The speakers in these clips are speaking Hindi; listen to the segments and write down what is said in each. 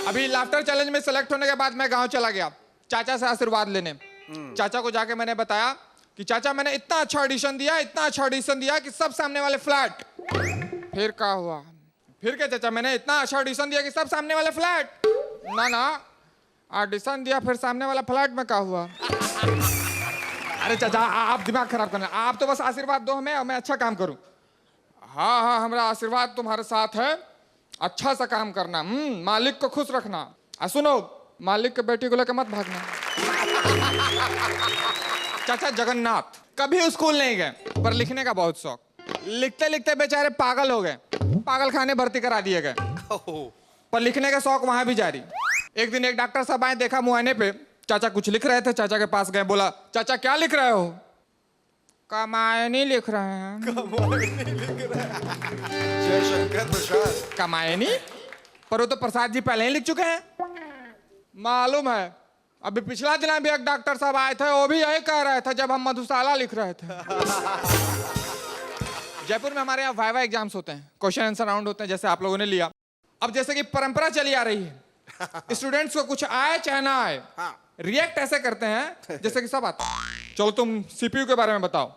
अभी लाफ्टर चैलेंज में सेलेक्ट होने के बाद मैं गांव चला गया चाचा से आशीर्वाद लेने। चाचा को जाके मैंने बताया कि चाचा मैंने इतना अच्छा ऑडिशन दिया कि सब सामने वाले फ्लैट। फिर क्या हुआ? फिर क्या चाचा, मैंने इतना अच्छा ऑडिशन दिया कि सब सामने वाले फ्लैट। ना ऑडिशन दिया फिर सामने वाला फ्लैट में क्या हुआ? अरे चाचा आप दिमाग खराब करना, आप तो बस आशीर्वाद दो हमें और मैं अच्छा काम करूं। हाँ हमारा आशीर्वाद तुम्हारे साथ है, अच्छा सा काम करना, मालिक को खुश रखना। सुनो, मालिक के बेटी को लेकर मत भागना। चाचा जगन्नाथ कभी स्कूल नहीं गए पर लिखने का बहुत शौक। लिखते लिखते बेचारे पागल हो गए, पागल खाने भर्ती करा दिए गए, पर लिखने का शौक वहां भी जारी। एक दिन एक डॉक्टर साहब आए, देखा मुआयने पे चाचा कुछ लिख रहे थे, चाचा के पास गए, बोला चाचा क्या लिख रहे हो? कमायनी लिख रहे हैं। जयशंकर प्रसाद। कमायनी? पर वो तो प्रसाद जी पहले ही लिख चुके हैं। मालूम है, अभी पिछला दिन भी एक डॉक्टर साहब आए थे, वो भी यही कह रहे थे जब हम मधुशाला लिख रहे थे। जयपुर में हमारे यहाँ वाइवा एग्जाम्स होते हैं, क्वेश्चन आंसर राउंड होते हैं, जैसे आप लोगों ने लिया। अब जैसे कि परंपरा चली आ रही है, स्टूडेंट्स को कुछ आए चाहे ना आए, रिएक्ट ऐसे करते हैं जैसे कि सब आता है। चलो तुम सीपीयू के बारे में बताओ।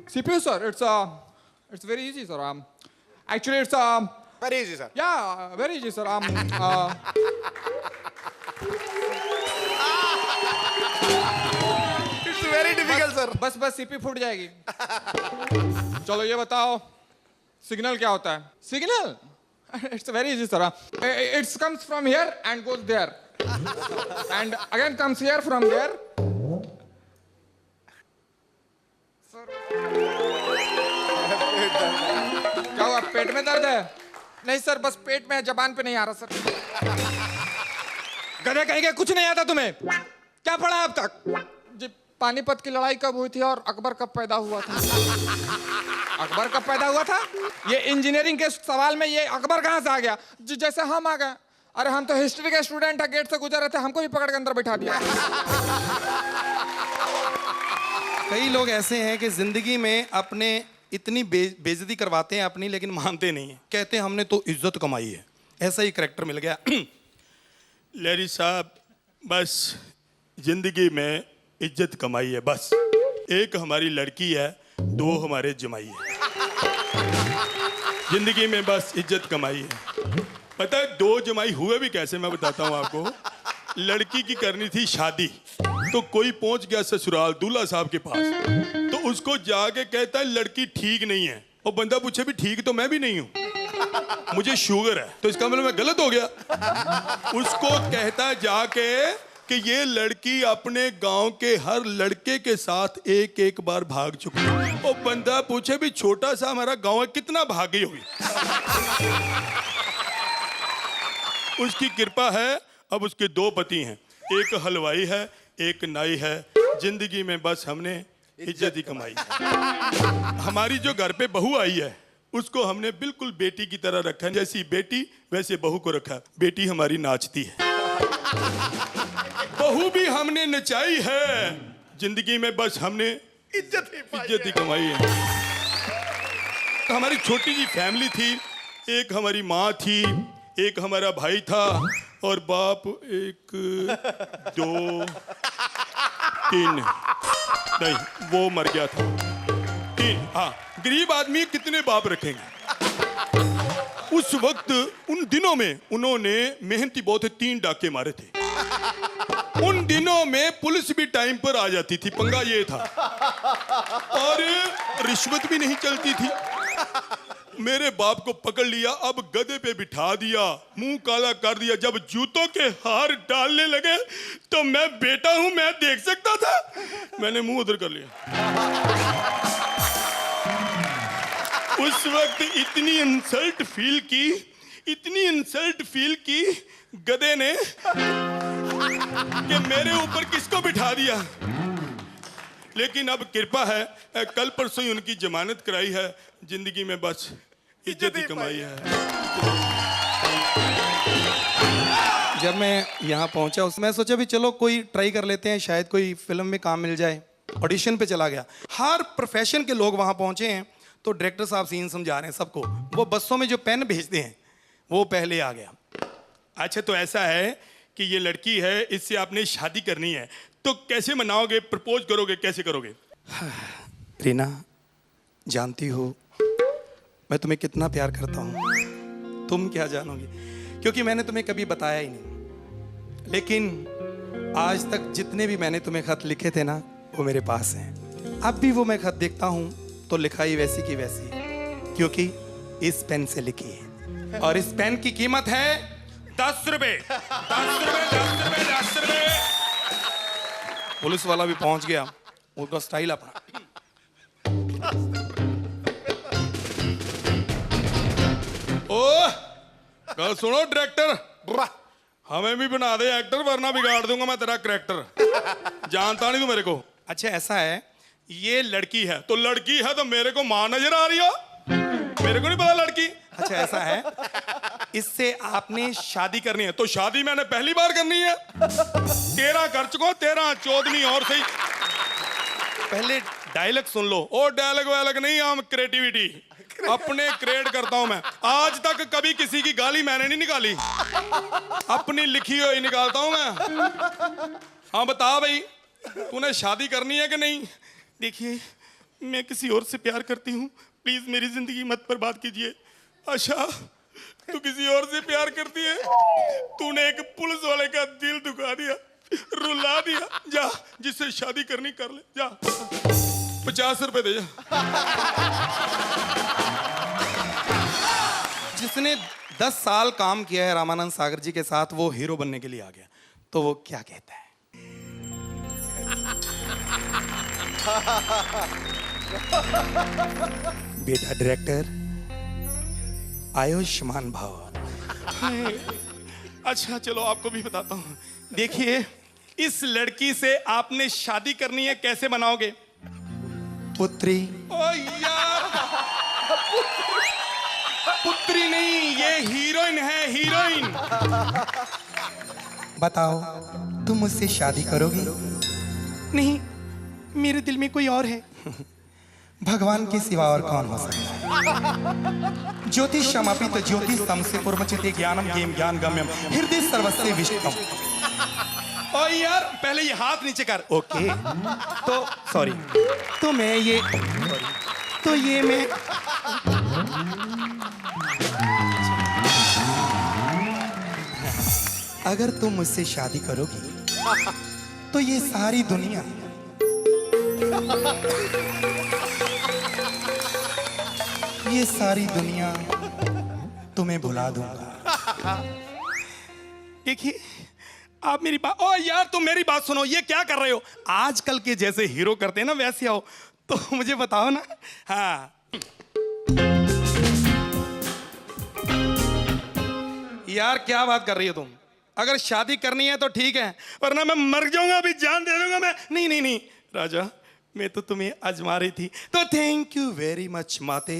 CPU sir, it's very easy sir, actually it's very easy sir. या very easy sir. It's very difficult sir. बस सीपी फूट जाएगी। चलो ये बताओ सिग्नल क्या होता है? Signal it's very easy sir, it's comes from here and goes there and again comes here from there. क्या हुआ, पेट में दर्द है? नहीं सर, बस पेट में है, जबान पे नहीं आ रहा सर। गधे कहेंगे कुछ नहीं आता तुम्हें, क्या पढ़ा अब तक? जी पानीपत की लड़ाई कब हुई थी और अकबर कब पैदा हुआ था? अकबर कब पैदा हुआ था? ये इंजीनियरिंग के सवाल में ये अकबर कहां से आ गया? जी जैसे हम आ गए। अरे हम तो हिस्ट्री के स्टूडेंट है, गेट से गुजर रहे थे, हमको भी पकड़ के अंदर बैठा दिया। कई लोग ऐसे हैं कि जिंदगी में अपने इतनी बेइज्जती करवाते हैं अपनी, लेकिन मानते नहीं है, कहते हैं हमने तो इज्जत कमाई है। ऐसा ही करैक्टर मिल गया। लेरी साहब, बस जिंदगी में इज्जत कमाई है, बस। एक हमारी लड़की है, दो हमारे जमाई है। जिंदगी में बस इज्जत कमाई है। पता है दो जमाई हुए भी कैसे, मैं बताता हूँ आपको। लड़की की करनी थी शादी, तो कोई पहुंच गया ससुराल दूल्हा साहब के पास, तो उसको जाके कहता है लड़की ठीक नहीं है। और बंदा पूछे भी ठीक तो मैं भी नहीं हूं, मुझे शुगर है, तो इसका मतलब मैं गलत हो गया। उसको कहता है जाके कि ये लड़की अपने गांव के हर लड़के के साथ एक एक बार भाग चुकी है। और बंदा पूछे भी छोटा सा हमारा गांव है, कितना भागी होगी? उसकी कृपा है, अब उसके दो पति हैं, एक हलवाई है, एक नाई है। जिंदगी में बस हमने इज्जत ही कमाई है। हमारी जो घर पे बहू आई है, उसको हमने बिल्कुल बेटी की तरह रखा है। जैसी बेटी वैसे बहू को रखा। बेटी हमारी नाचती है, बहू भी हमने नचाई है। जिंदगी में बस हमने इज्जत ही कमाई है। हमारी छोटी जी फैमिली थी, एक हमारी माँ थी, एक हमारा भाई था, और बाप 1 2 3 नहीं, वो मर गया था। 3, हाँ। गरीब आदमी कितने बाप रखेंगे? उस वक्त उन दिनों में उन्होंने, मेहनती बहुत है, 3 डाके मारे थे। उन दिनों में पुलिस भी टाइम पर आ जाती थी, पंगा ये था, और रिश्वत भी नहीं चलती थी। मेरे बाप को पकड़ लिया, अब गधे पे बिठा दिया, मुंह काला कर दिया। जब जूतों के हार डालने लगे तो मैं बेटा हूं, मैं देख सकता था, मैंने मुंह उधर कर लिया। उस वक्त इतनी इंसल्ट फील की गधे ने कि मेरे ऊपर किसको बिठा दिया। लेकिन अब कृपा है, कल परसों ही उनकी जमानत कराई है। जिंदगी में बस इज्जत ही कमाई है। जब मैं यहाँ पहुँचा मैं सोचा भी चलो कोई ट्राई कर लेते हैं, शायद कोई फिल्म में काम मिल जाए। ऑडिशन पे चला गया। हर प्रोफेशन के लोग वहाँ पहुँचे हैं, तो डायरेक्टर साहब सीन समझा रहे हैं सबको। वो बसों में जो पेन भेजते हैं वो पहले आ गया। अच्छा तो ऐसा है कि ये लड़की है, इससे आपने शादी करनी है, तो कैसे मनाओगे, प्रपोज करोगे, कैसे करोगे? रीना, जानती हो मैं तुम्हें कितना प्यार करता हूँ, तुम क्या जानोगी, क्योंकि मैंने तुम्हें कभी बताया ही नहीं। लेकिन आज तक जितने भी मैंने तुम्हें खत लिखे थे ना, वो मेरे पास हैं। अब भी वो मैं खत देखता हूँ तो लिखाई वैसी की वैसी, क्योंकि इस पेन से लिखी है, और इस पेन की कीमत है 10 रुपए। 10 रुपए, 10 रुपए, 10 रुपए। पुलिस वाला भी पहुंच गया, उसका स्टाइल अपना। ओह, कल सुनो डायरेक्टर, हमें भी बना दे एक्टर, वरना बिगाड़ दूंगा मैं तेरा करैक्टर। जानता नहीं तू मेरे को। अच्छा ऐसा है, ये लड़की है, तो लड़की है तो मेरे को मां नजर आ रही हो? मेरे को नहीं पता लड़की। अच्छा ऐसा है, इससे आपने शादी करनी है, तो शादी मैंने पहली बार करनी है। 13 कर चुका, 13 14 और सही। पहले डायलॉग सुन लो। ओ डायलॉग वायलॉग नहीं, हम क्रिएटिविटी अपने क्रिएट करता हूं मैं। आज तक कभी किसी की गाली मैंने नहीं निकाली, अपनी लिखी हुई निकालता हूं मैं। हाँ बता भाई, तूने शादी करनी है कि नहीं? देखिए, मैं किसी और से प्यार करती हूँ, प्लीज मेरी जिंदगी मत बर्बाद कीजिए। अच्छा, तू किसी और से प्यार करती है? तूने एक पुलिस वाले का दिल दुखा दिया, रुला दिया। जा, जिससे शादी करनी कर ले, जा। 50 रुपए दे जा। जिसने 10 साल काम किया है रामानंद सागर जी के साथ, वो हीरो बनने के लिए आ गया, तो वो क्या कहता है? बेटा डायरेक्टर, आयुष्मान भव। अच्छा चलो आपको भी बताता हूँ। देखिए, इस लड़की से आपने शादी करनी है, कैसे बनाओगे? पुत्री। ओ यार, पुत्री नहीं, ये हीरोइन है, हीरोइन। बताओ, तुम मुझसे शादी करोगे? नहीं, मेरे दिल में कोई और है। भगवान के सिवा और कौन हो सकता है? ज्योतिषमपि तो ज्योतिषम से पूर्वचिते ज्ञानम ज्ञेम ज्ञान गम्यम हृदय सर्वस्य विष्टम। ओ यार, पहले ये हाथ नीचे कर। ओके, तो सॉरी, तो मैं ये तो ये मैं अगर तुम मुझसे शादी करोगी तो ये सारी दुनिया तुम्हें भुला दूंगा। देखिए, आप मेरी बात, ओ यार तुम मेरी बात सुनो, ये क्या कर रहे हो? आजकल के जैसे हीरो करते हैं ना, वैसे आओ, तो मुझे बताओ ना। हाँ यार क्या बात कर रही हो तुम? अगर शादी करनी है तो ठीक है, वरना मैं मर जाऊंगा, अभी जान दे दूंगा मैं। नहीं नहीं नहीं राजा, मैं तो तुम्हें आजमा रही थी। तो थैंक यू वेरी मच माते।